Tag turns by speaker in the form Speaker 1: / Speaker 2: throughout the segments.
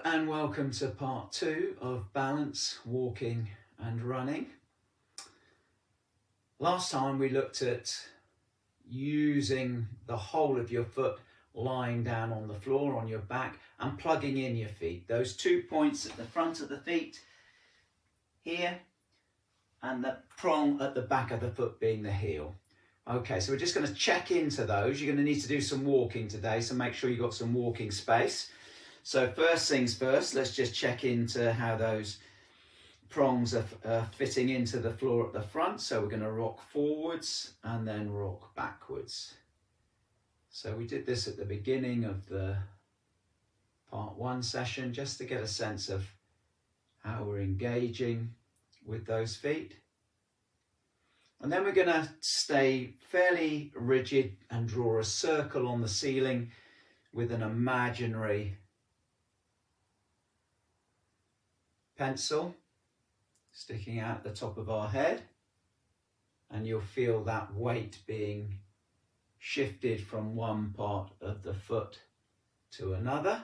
Speaker 1: and welcome to part 2 of balance, walking and running. Last time we looked at using the whole of your foot lying down on the floor on your back and plugging in your feet. Those 2 points at the front of the feet here and the prong at the back of the foot being the heel. Okay, so we're just going to check into those. You're going to need to do some walking today, so make sure you've got some walking space. So first things first, let's just check into how those prongs are fitting into the floor at the front. So we're going to rock forwards and then rock backwards. So we did this at the beginning of the part 1 session, just to get a sense of how we're engaging with those feet. And then we're going to stay fairly rigid and draw a circle on the ceiling with an imaginary pencil sticking out the top of our head, and you'll feel that weight being shifted from one part of the foot to another.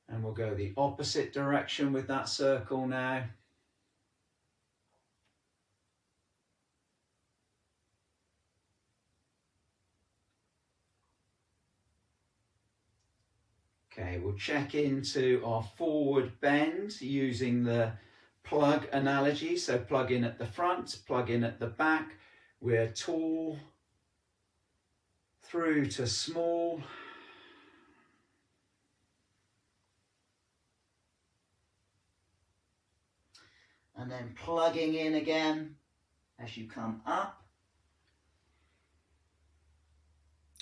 Speaker 1: And we'll go the opposite direction with that circle now. Okay, we'll check into our forward bend using the plug analogy. So plug in at the front, plug in at the back. We're tall through to small. And then plugging in again as you come up.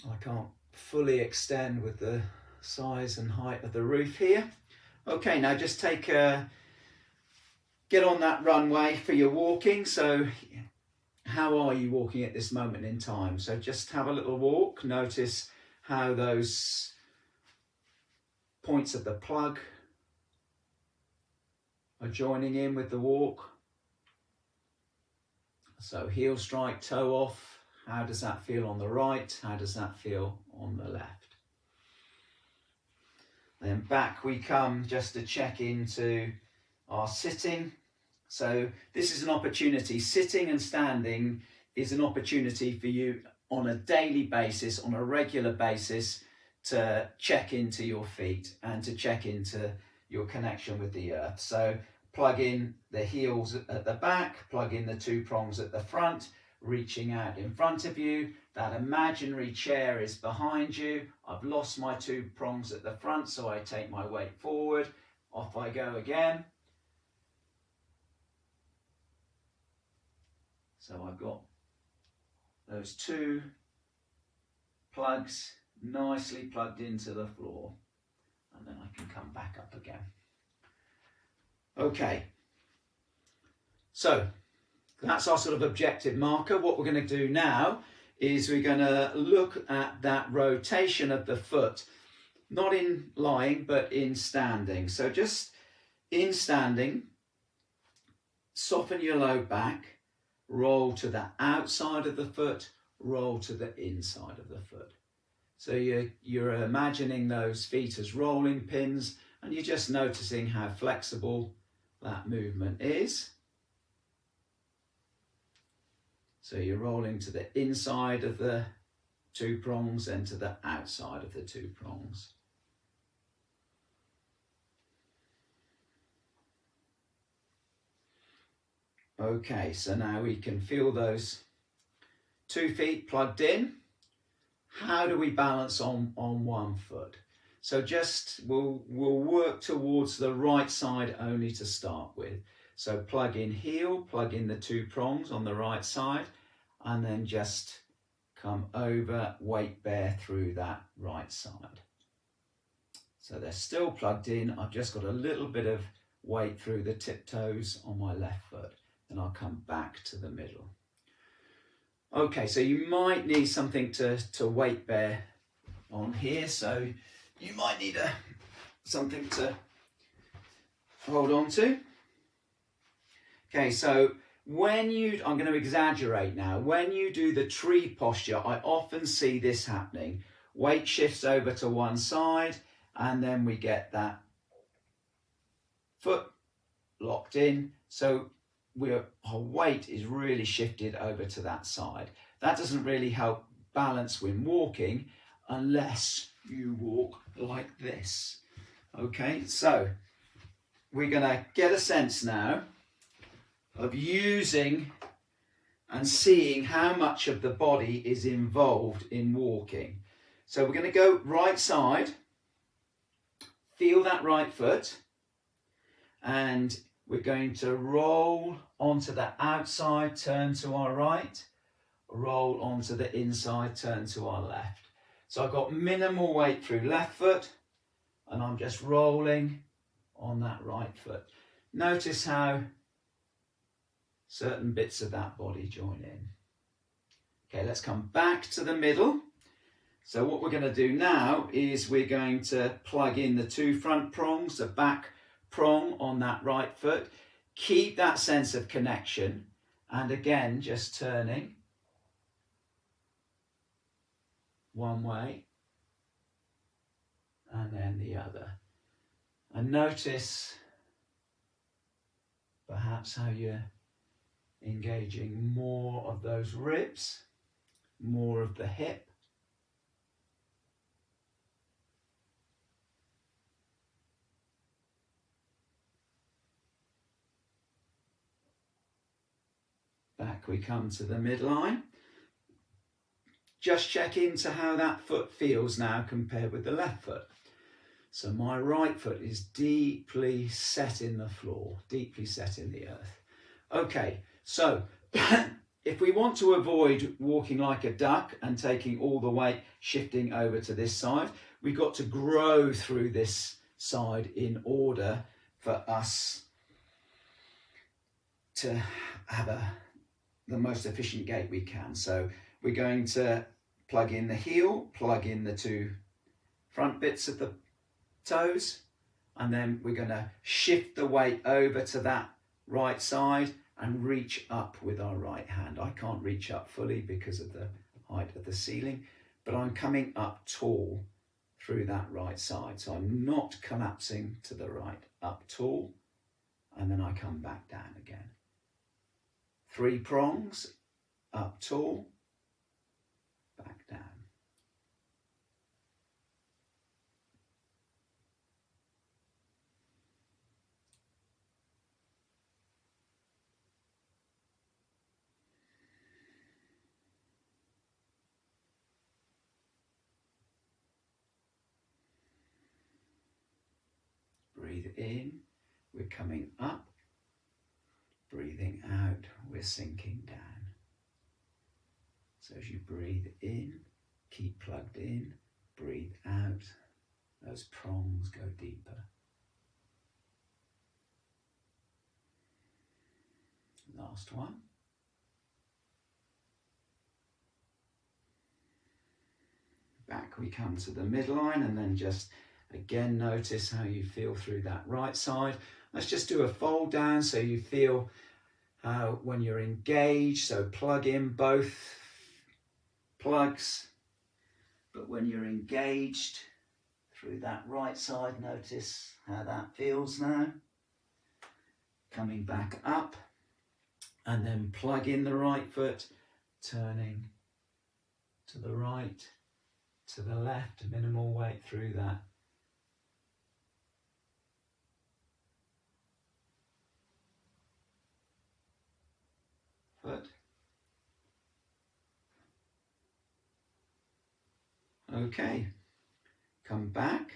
Speaker 1: I can't fully extend with the size and height of the roof here. Okay, now just get on that runway for your walking. So how are you walking at this moment in time? So just have a little walk. Notice how those points of the plug are joining in with the walk. So heel strike, toe off. How does that feel on the right? How does that feel on the left? Then back we come just to check into our sitting. So this is an opportunity. Sitting and standing is an opportunity for you on a daily basis, on a regular basis, to check into your feet and to check into your connection with the earth. So plug in the heels at the back, plug in the 2 prongs at the front, reaching out in front of you. That imaginary chair is behind you. I've lost my 2 prongs at the front, so I take my weight forward. Off I go again. So I've got those 2 plugs nicely plugged into the floor, and then I can come back up again. Okay, so that's our sort of objective marker. What we're going to do now is we're going to look at that rotation of the foot, not in lying, but in standing. So just in standing, soften your low back, roll to the outside of the foot, roll to the inside of the foot. So you're imagining those feet as rolling pins, and you're just noticing how flexible that movement is. So you're rolling to the inside of the 2 prongs and to the outside of the 2 prongs. Okay, so now we can feel those 2 feet plugged in. How do we balance on one foot? So just we'll work towards the right side only to start with. So plug in heel, plug in the 2 prongs on the right side, and then just come over, weight bear through that right side. So they're still plugged in. I've just got a little bit of weight through the tiptoes on my left foot. Then I'll come back to the middle. Okay, so you might need something to weight bear on here. So you might need something to hold on to. Okay, so I'm going to exaggerate now. When you do the tree posture, I often see this happening. Weight shifts over to one side and then we get that foot locked in, so our weight is really shifted over to that side. That doesn't really help balance when walking unless you walk like this. Okay, so we're going to get a sense now of using and seeing how much of the body is involved in walking. So we're going to go right side, feel that right foot, and we're going to roll onto the outside, turn to our right, roll onto the inside, turn to our left. So I've got minimal weight through left foot, and I'm just rolling on that right foot. Notice how certain bits of that body join in. Okay, let's come back to the middle. So what we're going to do now is we're going to plug in the two front prongs, the back prong on that right foot. Keep that sense of connection, and again just turning one way and then the other. And notice perhaps how you're engaging more of those ribs, more of the hip. Back we come to the midline. Just check into how that foot feels now compared with the left foot. So my right foot is deeply set in the floor, deeply set in the earth. Okay, so if we want to avoid walking like a duck and taking all the weight shifting over to this side, we've got to grow through this side in order for us to have the most efficient gait we can. So we're going to plug in the heel, plug in the two front bits of the toes, and then we're going to shift the weight over to that right side and reach up with our right hand. I can't reach up fully because of the height of the ceiling, but I'm coming up tall through that right side. So I'm not collapsing to the right, up tall, and then I come back down again. 3 prongs, up tall, back down. Breathe in, we're coming up. Breathing out, we're sinking down. So as you breathe in, keep plugged in. Breathe out, those prongs go deeper. Last one. Back we come to the midline, and then just again notice how you feel through that right side. Let's just do a fold down so you feel how when you're engaged, so plug in both plugs, but when you're engaged through that right side, notice how that feels now. Coming back up, and then plug in the right foot, turning to the right, to the left, minimal weight through that. Foot. Okay, come back.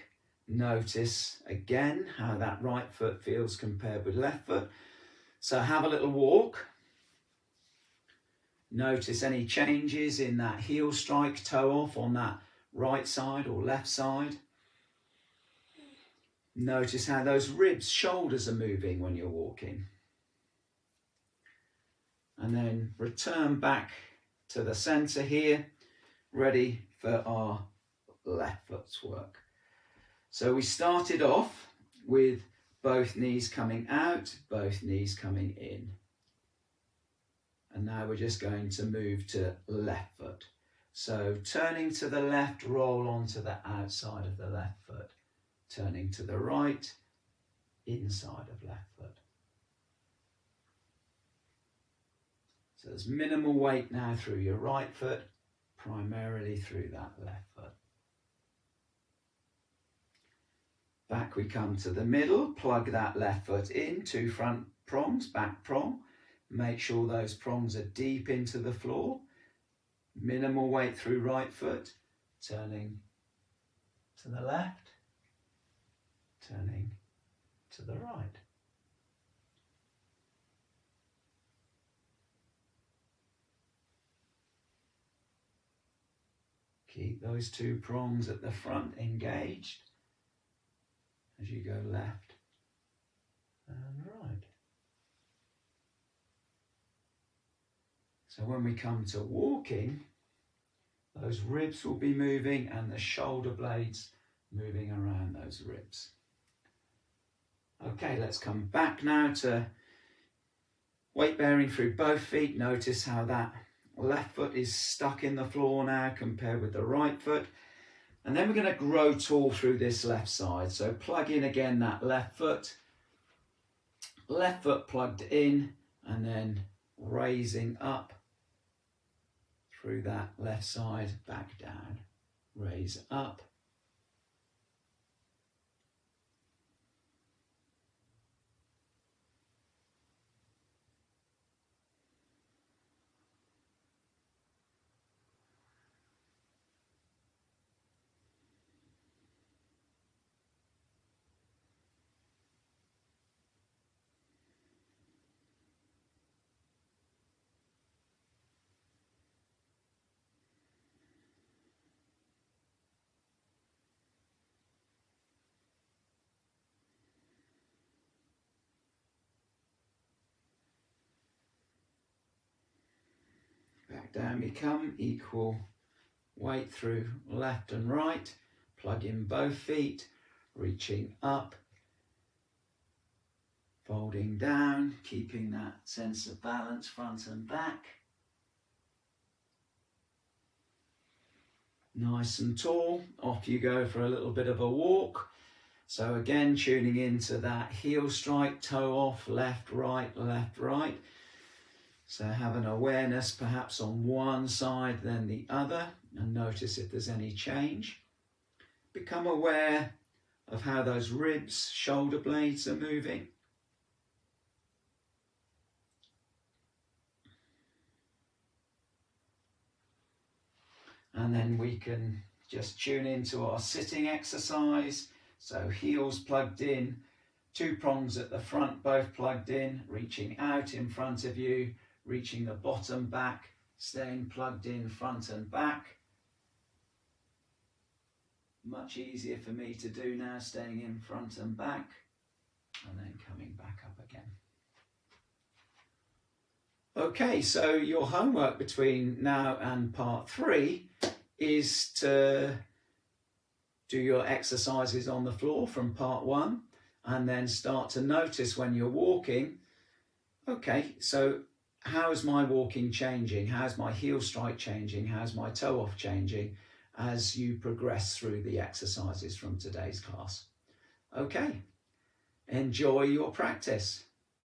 Speaker 1: Notice again how that right foot feels compared with left foot. So have a little walk. Notice any changes in that heel strike, toe off on that right side or left side. Notice how those ribs, shoulders are moving when you're walking. And then return back to the center here, ready for our left foot's work. So we started off with both knees coming out, both knees coming in. And now we're just going to move to left foot. So turning to the left, roll onto the outside of the left foot. turning to the right, inside of left foot. So there's minimal weight now through your right foot, primarily through that left foot. Back we come to the middle, plug that left foot in, 2 front prongs, back prong. Make sure those prongs are deep into the floor. Minimal weight through right foot, turning to the left, turning to the right. Keep those 2 prongs at the front engaged as you go left and right. So when we come to walking, those ribs will be moving and the shoulder blades moving around those ribs. Okay, let's come back now to weight bearing through both feet. Notice how that left foot is stuck in the floor now compared with the right foot. And then we're going to grow tall through this left side. So plug in again that left foot plugged in, and then raising up through that left side, back down, raise up. Back down we come, equal weight through left and right. Plug in both feet, reaching up, folding down, keeping that sense of balance front and back. Nice and tall, off you go for a little bit of a walk. So again, tuning into that heel strike, toe off, left, right, left, right. So have an awareness perhaps on one side then the other, and notice if there's any change. Become aware of how those ribs, shoulder blades are moving. And then we can just tune into our sitting exercise. So heels plugged in, 2 prongs at the front, both plugged in, reaching out in front of you, reaching the bottom back, staying plugged in front and back. Much easier for me to do now, staying in front and back, and then coming back up again. Okay, so your homework between now and part 3 is to do your exercises on the floor from part 1, and then start to notice when you're walking, okay, so how's my walking changing? How's my heel strike changing? How's my toe off changing as you progress through the exercises from today's class? Okay, enjoy your practice.